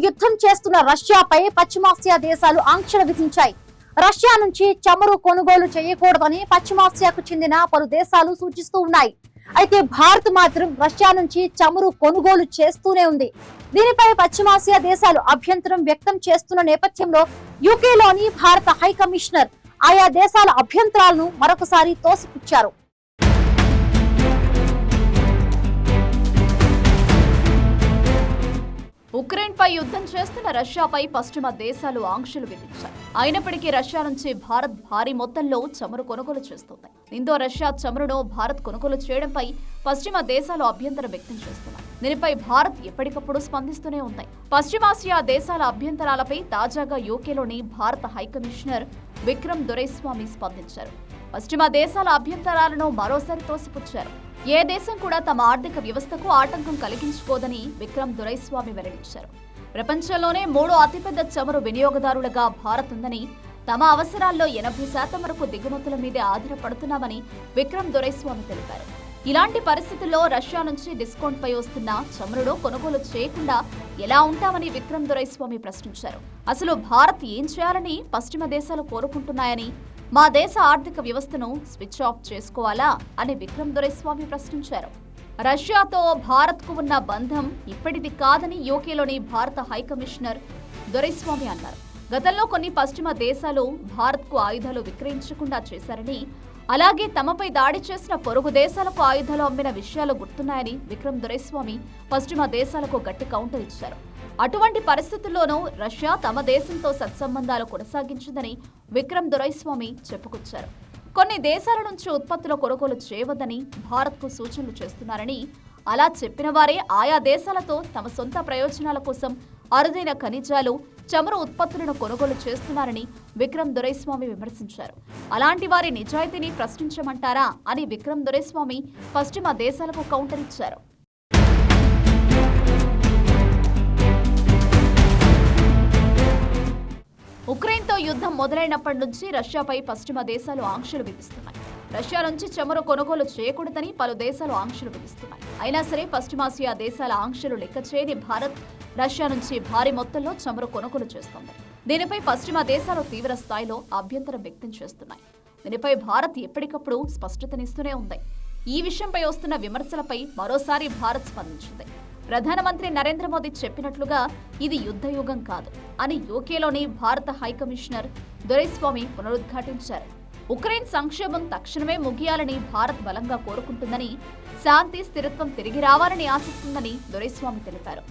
యుద్ధం చేస్తున్న రష్యాపై పశ్చిమాసియా దేశాలు ఆంక్షలు విధించాయి. రష్యా నుంచి చమురు కొనుగోలు చేయకూడదని పశ్చిమాసియాకు చెందిన పలు దేశాలు సూచిస్తూ ఉన్నాయి. అయితే భారత్ మాత్రం రష్యా నుంచి చమురు కొనుగోలు చేస్తూనే ఉంది. దీనిపై పశ్చిమాసియా దేశాలు అభ్యంతరం వ్యక్తం చేస్తున్న నేపథ్యంలో యూకేలోని భారత హై కమిషనర్ ఆయా దేశాల అభ్యంతరాలను మరొకసారి తోసిపుచ్చారు. ఉక్రెయిన్పై యుద్ధం చేస్తున్న రష్యాపై పశ్చిమ దేశాలు ఆంక్షలు విధించాయి. అయినప్పటికీ రష్యా నుంచి భారత్ భారీ మొత్తంలో చమురు కొనుగోలు చేస్తోంది. దీంతో రష్యా చమురును భారత్ కొనుగోలు చేయడంపై పశ్చిమ దేశాలు అభ్యంతరం వ్యక్తం చేస్తున్నాయి. దీనిపై భారత్ ఎప్పటికప్పుడు స్పందిస్తూనే ఉంది. పశ్చిమాసియా దేశాల అభ్యంతరాలపై తాజాగా యూకేలోని భారత హైకమిషనర్ విక్రమ్ దొరైస్వామి స్పందించారు. పశ్చిమ దేశాల అభ్యంతరాలను మరోసారి తోసిపుచ్చారు. ఏ దేశం కూడా తమ ఆర్థిక వ్యవస్థకు ఆటంకం కలిగించుకోదని విక్రమ్ దొరైస్వామి వెల్లడించారు. ప్రపంచంలోనే 3వ అతిపెద్ద చమురు వినియోగదారులుగా భారత్ ఉందని, తమ అవసరాల్లో 80% వరకు దిగుమతుల మీదే ఆధారపడుతున్నామని విక్రమ్ దొరైస్వామి తెలిపారు. ఇలాంటి పరిస్థితుల్లో రష్యా నుంచి డిస్కౌంట్ పై వస్తున్న చమురును కొనుగోలు చేయకుండా ఎలా ఉంటామని విక్రమ్ దొరైస్వామి ప్రశ్నించారు. అసలు భారత్ ఏం చేయాలని పశ్చిమ దేశాలు కోరుకుంటున్నాయని, మా దేశ ఆర్థిక వ్యవస్థను స్విచ్ ఆఫ్ చేసుకోవాలా అని విక్రమ్ దొరైస్వామి ప్రశ్నించారు. రష్యాతో భారత్కు ఉన్న బంధం ఇప్పటిది కాదని యూకేలోని భారత హైకమిషనర్ దొరైస్వామి అన్నారు. గతంలో కొన్ని పశ్చిమ దేశాలు భారత్కు ఆయుధాలు విక్రయించకుండా చేశారని, అలాగే తమపై దాడి చేసిన పొరుగు దేశాలకు ఆయుధాలు అమ్మిన విషయాలు గుర్తున్నాయని విక్రమ్ దొరైస్వామి పశ్చిమ దేశాలకు గట్టి కౌంటర్ ఇచ్చారు. అటువంటి పరిస్థితుల్లోనూ రష్యా తమ దేశంతో సత్సంబంధాలు కొనసాగించిందని విక్రమ్ దొరైస్వామి చెప్పుకొచ్చారు. కొన్ని దేశాల నుంచి ఉత్పత్తుల కొనుగోలు చేయవద్దని భారత్కు సూచనలు చేస్తున్నారని, అలా చెప్పిన వారే ఆయా దేశాలతో తమ సొంత ప్రయోజనాల కోసం అరుదైన ఖనిజాలు, చమురు ఉత్పత్తులను కొనుగోలు చేస్తున్నారని విక్రమ్ దొరైస్వామి విమర్శించారు. అలాంటి వారి నిజాయితీని ప్రశ్నించమంటారా అని విక్రమ్ దొరైస్వామి పశ్చిమ దేశాలకు కౌంటర్ ఇచ్చారు. ఉక్రెయిన్తో యుద్ధం మొదలైనప్పటి నుంచి రష్యాపై పశ్చిమ దేశాలు ఆంక్షలు విధిస్తున్నాయి. రష్యా నుంచి చమురు కొనుగోలు చేయకూడదని పలు దేశాలు ఆంక్షలు విధిస్తున్నాయి. అయినా సరే పశ్చిమాసియా దేశాల ఆంక్షలు లెక్క చేయని భారత్ రష్యా నుంచి భారీ మొత్తంలో చమురు కొనుగోలు చేస్తోంది. దీనిపై పశ్చిమ దేశాలు తీవ్ర స్థాయిలో అభ్యంతరం వ్యక్తం చేస్తున్నాయి. దీనిపై భారత్ ఎప్పటికప్పుడు స్పష్టతనిస్తూనే ఉంది. ఈ విషయంపై వస్తున్న విమర్శలపై మరోసారి భారత్ స్పందించింది. ప్రధానమంత్రి నరేంద్ర మోదీ చెప్పినట్లుగా ఇది యుద్ధయుగం కాదు అని యూకేలోని భారత హైకమిషనర్ దొరైస్వామి పునరుద్ఘాటించారు. ఉక్రెయిన్ సంక్షోభం తక్షణమే ముగియాలని భారత్ బలంగా కోరుకుంటుందని, శాంతి స్థిరత్వం తిరిగి రావాలని ఆశిస్తుందని దొరైస్వామి తెలిపారు.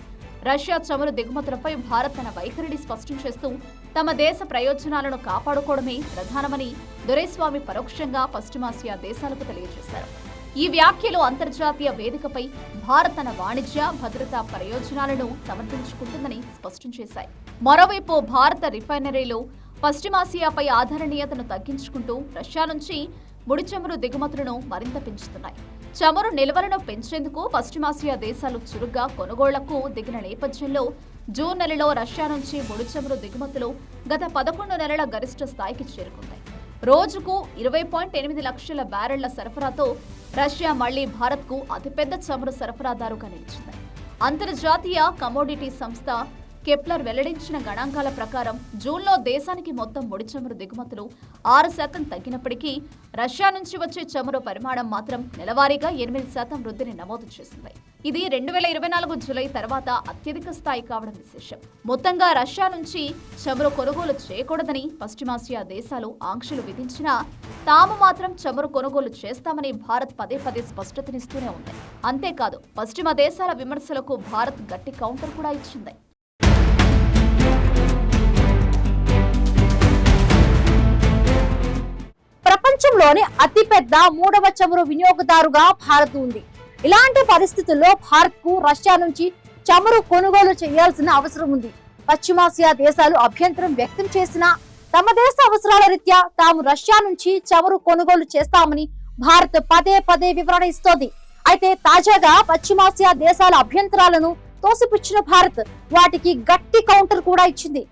రష్యా చమురు దిగుమతులపై భారత్ తన వైఖరిని స్పష్టం చేస్తూ తమ దేశ ప్రయోజనాలను కాపాడుకోవడమే ప్రధానమని దొరైస్వామి పరోక్షంగా పశ్చిమాసియా దేశాలకు తెలియజేశారు. ఈ వ్యాఖ్యలు అంతర్జాతీయ వేదికపై భారత్ తన వాణిజ్య, భద్రతా ప్రయోజనాలను సమర్థించుకుంటుందని స్పష్టం చేశాయి. మరోవైపు భారత రిఫైనరీలు పశ్చిమాసియాపై ఆధారణీయతను తగ్గించుకుంటూ రష్యా నుంచి ముడి చమురు దిగుమతులను మరింత పెంచుతున్నాయి. చమురు నిల్వలను పెంచేందుకు పశ్చిమాసియా దేశాలు చురుగ్గా కొనుగోళ్లకు దిగిన నేపథ్యంలో జూన్ నెలలో రష్యా నుంచి ముడి చమురు దిగుమతులు గత 11 నెలల గరిష్ట స్థాయికి చేరుకుంటాయి. రోజుకు 20.8 లక్షల బ్యారెళ్ల సరఫరాతో రష్యా మళ్లీ భారత్కు అతిపెద్ద చమురు సరఫరాదారుగా నిలిచింది. అంతర్జాతీయ కమోడిటీ సంస్థ కెప్లర్ వెల్లడించిన గణాంకాల ప్రకారం జూన్లో దేశానికి మొత్తం ముడి చమురు దిగుమతులు 6% తగ్గినప్పటికీ రష్యా నుంచి వచ్చే చమురు పరిమాణం మాత్రం నెలవారీగా 8% వృద్ధిని నమోదు చేసింది. ఇది 2024 జూలై తర్వాత అత్యధిక స్థాయి కావడం విశేషం. మొత్తంగా రష్యా నుంచి చమురు కొనుగోలు చేయకూడదని పశ్చిమాసియా దేశాలు ఆంక్షలు విధించినా తాము మాత్రం చమురు కొనుగోలు చేస్తామని భారత్ పదే పదే స్పష్టతనిస్తూనే ఉంది. అంతేకాదు పశ్చిమ దేశాల విమర్శలకు భారత్ గట్టి కౌంటర్ కూడా ఇచ్చింది. ప్రపంచంలోని అతిపెద్ద 3వ చమురు వినియోగదారుగా భారత్ ఉంది. ఇలాంటి పరిస్థితుల్లో భారత్ కు రష్యా నుంచి చమురు కొనుగోలు చేయాల్సిన అవసరం ఉంది. పశ్చిమాసియా దేశాలు అభ్యంతరం వ్యక్తం చేసినా తమ దేశ అవసరాల రీత్యా తాము రష్యా నుంచి చమురు కొనుగోలు చేస్తామని భారత్ పదే పదే వివరణ ఇస్తోంది. అయితే తాజాగా పశ్చిమాసియా దేశాల అభ్యంతరాలను తోసిపుచ్చిన భారత్ వాటికి గట్టి కౌంటర్ కూడా ఇచ్చింది.